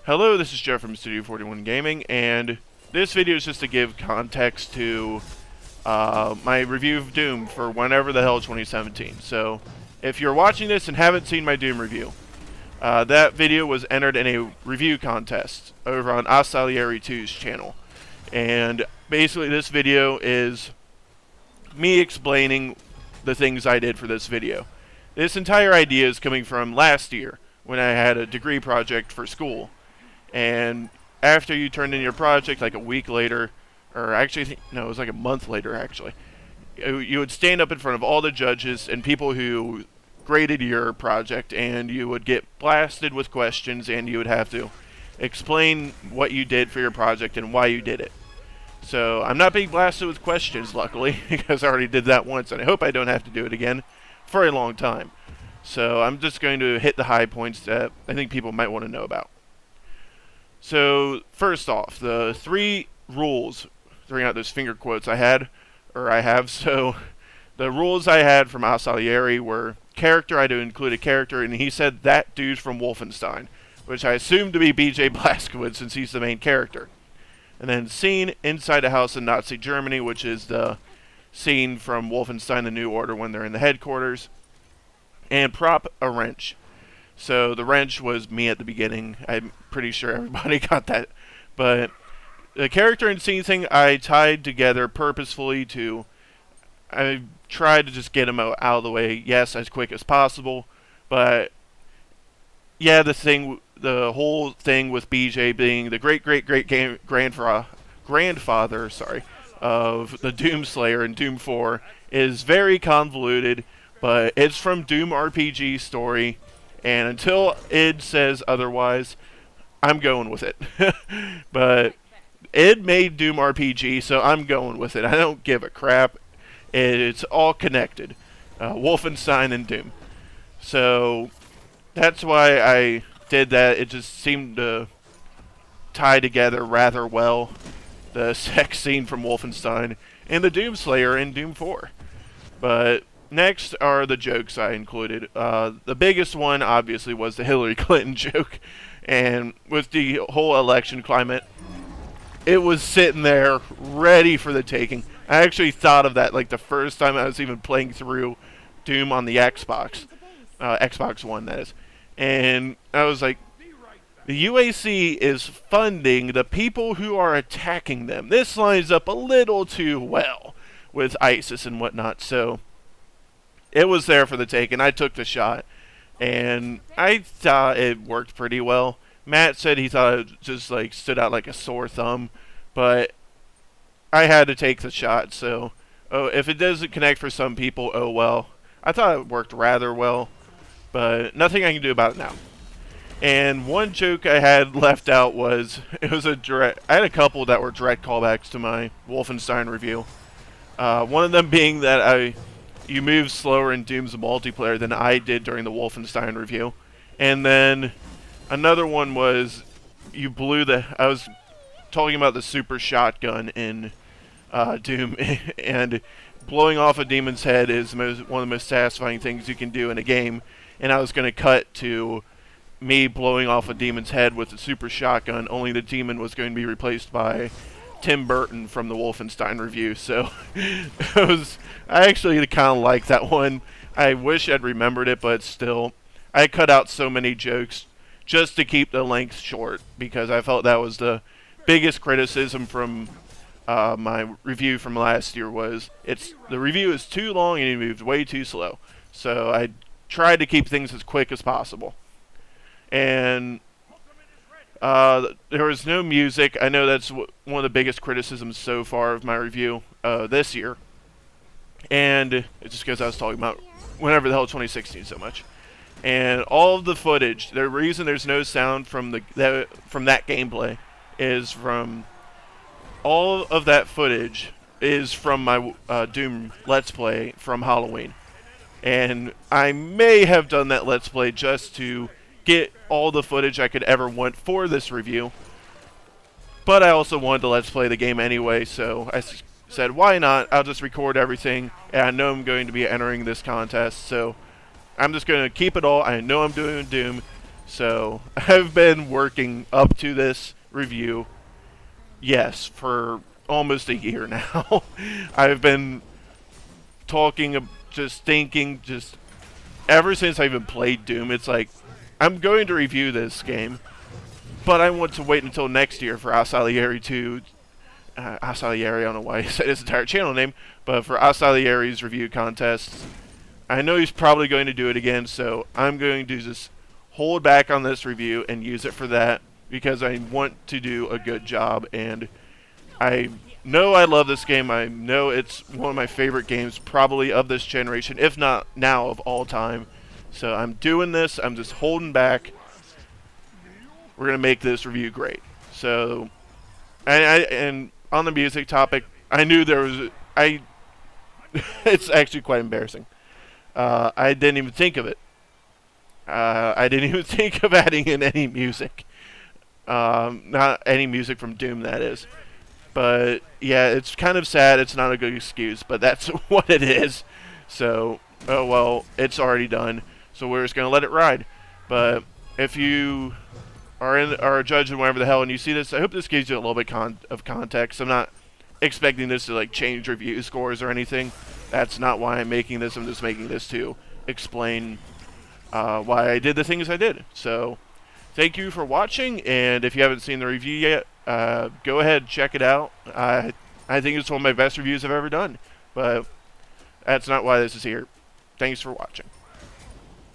Hello, this is Jeff from Studio 41 Gaming, and this video is just to give context to my review of Doom for whenever the hell 2017. So, if you're watching this and haven't seen my Doom review, that video was entered in a review contest over on Asalieri 2's channel. And basically this video is me explaining the things I did for this video. This entire idea is coming from last year when I had a degree project for school. And after you turned in your project, like a week later, or actually, no, it was like a month later actually, you would stand up in front of all the judges and people who graded your project, and you would get blasted with questions, and you would have to explain what you did for your project and why you did it. So I'm not being blasted with questions, luckily, because I already did that once, and I hope I don't have to do it again for a long time. So I'm just going to hit the high points that I think people might want to know about. So first off, the three rules, throwing out those finger quotes I have, so the rules I had from Asalieri were character. I had to include a character, and he said that dude from Wolfenstein, which I assumed to be BJ Blazkowicz since he's the main character. And then scene inside a house in Nazi Germany, which is the scene from Wolfenstein The New Order when they're in the headquarters. And prop, a wrench. So the wrench was me at the beginning. I'm pretty sure everybody got that. But the character and scene thing I tied together purposefully to... I tried to just get him out of the way, yes, as quick as possible. But yeah, the whole thing with BJ being the grandfather, of the Doomslayer in Doom 4 is very convoluted, but it's from Doom RPG story, and until id says otherwise, I'm going with it. But id made Doom RPG, so I'm going with it. I don't give a crap. It's all connected. Wolfenstein and Doom. So that's why I did that. It just seemed to tie together rather well. The sex scene from Wolfenstein and the Doomslayer in Doom 4. But next are the jokes I included. The biggest one, obviously, was the Hillary Clinton joke. And with the whole election climate, it was sitting there ready for the taking. I actually thought of that like the first time I was even playing through Doom on the Xbox. Xbox One, that is. And I was like, the UAC is funding the people who are attacking them. This lines up a little too well with ISIS and whatnot. So it was there for the take, and I took the shot. And I thought it worked pretty well. Matt said he thought it just like stood out like a sore thumb. But I had to take the shot, so if it doesn't connect for some people, oh well. I thought it worked rather well, but nothing I can do about it now. And one joke I had left out was, I had a couple that were direct callbacks to my Wolfenstein review. One of them being that you move slower in Doom's multiplayer than I did during the Wolfenstein review. And then another one was, I was talking about the super shotgun in Doom, and blowing off a demon's head is one of the most satisfying things you can do in a game, and I was going to cut to me blowing off a demon's head with a super shotgun, only the demon was going to be replaced by Tim Burton from the Wolfenstein review. So I actually kind of like that one. I wish I'd remembered it, but still, I cut out so many jokes just to keep the length short, because I felt that was the biggest criticism from my review from last year was the review is too long and it moved way too slow. So I tried to keep things as quick as possible. And there was no music. I know that's one of the biggest criticisms so far of my review this year. And it's just because I was talking about whenever the hell 2016 so much. And all of the footage, the reason there's no sound from that gameplay is from all of that footage is from my Doom Let's Play from Halloween. And I may have done that Let's Play just to get all the footage I could ever want for this review. But I also wanted to Let's Play the game anyway, so I said, why not? I'll just record everything, and I know I'm going to be entering this contest, so I'm just going to keep it all. I know I'm doing Doom. So I've been working up to this review, yes, for almost a year now. I've been talking, just thinking, just ever since I even played Doom, it's like, I'm going to review this game, but I want to wait until next year for Asalieri to, Asalieri, I don't know why he said his entire channel name, but for Asalieri's review contest. I know he's probably going to do it again, so I'm going to just hold back on this review and use it for that, because I want to do a good job, and I know I love this game. I know it's one of my favorite games probably of this generation, if not now of all time. So I'm doing this. I'm just holding back. We're going to make this review great. So, and on the music topic, I knew there was... it's actually quite embarrassing. I didn't even think of it. I didn't even think of adding in any music. Not any music from Doom, that is. But, yeah, it's kind of sad. It's not a good excuse, but that's what it is. So, oh well, it's already done. So we're just going to let it ride. But if you are a judge and whatever the hell and you see this, I hope this gives you a little bit of context. I'm not expecting this to, like, change review scores or anything. That's not why I'm making this. I'm just making this to explain why I did the things I did. So, thank you for watching, and if you haven't seen the review yet, go ahead, check it out. I think it's one of my best reviews I've ever done, but that's not why this is here. Thanks for watching.